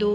2،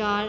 4،